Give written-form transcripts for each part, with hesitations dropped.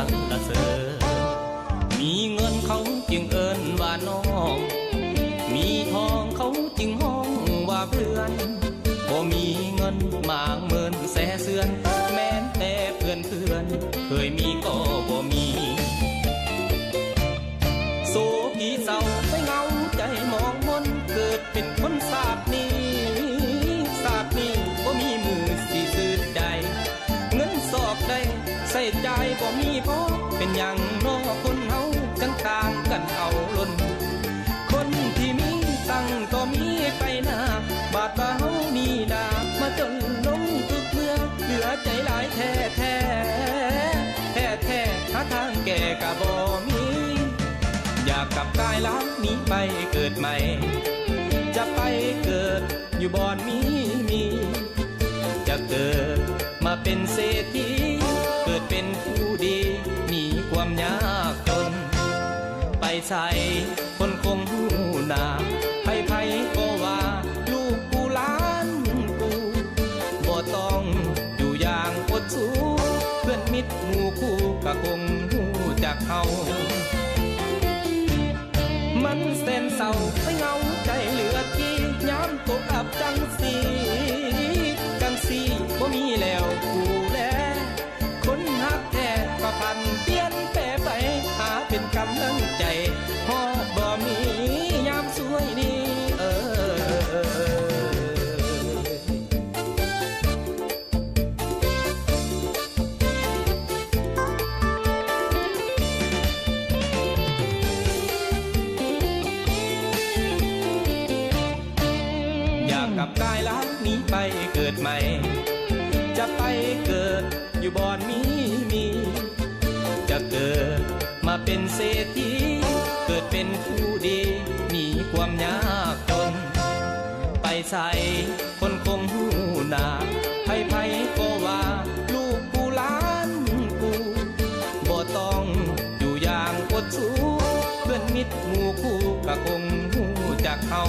รรเสริญมีเงินเขาจึงเอิ้นว่าน้องมีทองเขาจึงห้องว่าเพื่อนบ่มีเงินมากเมินแสเสือนแม้แต่เพื่อนเคยมีก็บ่มีโศกีเศร้าไปเงาใจมองมนเกิดเป็นคนศาสตร์นี้บ่มีมือสิซื้อใจเงินสอกได้ใส่ใจบ่มีพอเป็นอย่างน้อคนเฮาจังต่างกันเอาล้นคนที่มีตังก็มีไปหน้าบาดว่าเฮานี่นามาจนลงทุกเมื่อเหลือใจหลายแท้หาทางแก้ก็บ่มีอยากกลับกายล้างนี้ไปเกิดใหม่จะไปเกิดอยู่บ่อนมีจะเกิดมาเป็นเศรษฐีเกิดเป็นผู้ดีหนีความยากจนไปใส่คนคงหูหนาไผก็ว่าลูกกูล้านกูบ่ต้องอยู่อย่างอดสู้เพื่อนมิตรหมู่คู่ก็คงหูจากเฮามันเส้นเศร้าไปเงาใจเหลือที่ย้ำตกอับจังสีบ่มีแล้วกูแลคนหักแท้ก็พันเปลี่ยนแปรไปหาเป็นกำลังใจฮอดบ่มียามสวยดีอยากกลับกายล้างนี้ไปเกิดใหม่จะไปเกิดอยู่บ่อนมีจะเกิดมาเป็นเศรษฐีเกิดเป็นผู้ดีหนีความยากจนไปใส่คนคงหูหนาไผก็ว่าลูกกูล้านกูบ่ต้องอยู่อย่างอดสู้เพื่อนมิตรหมู่คู่ก็คงหูจากเฮา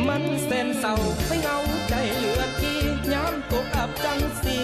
มันเส้นเศร้าไปเงาใจเหลือที่ย้ำตกอับจังสี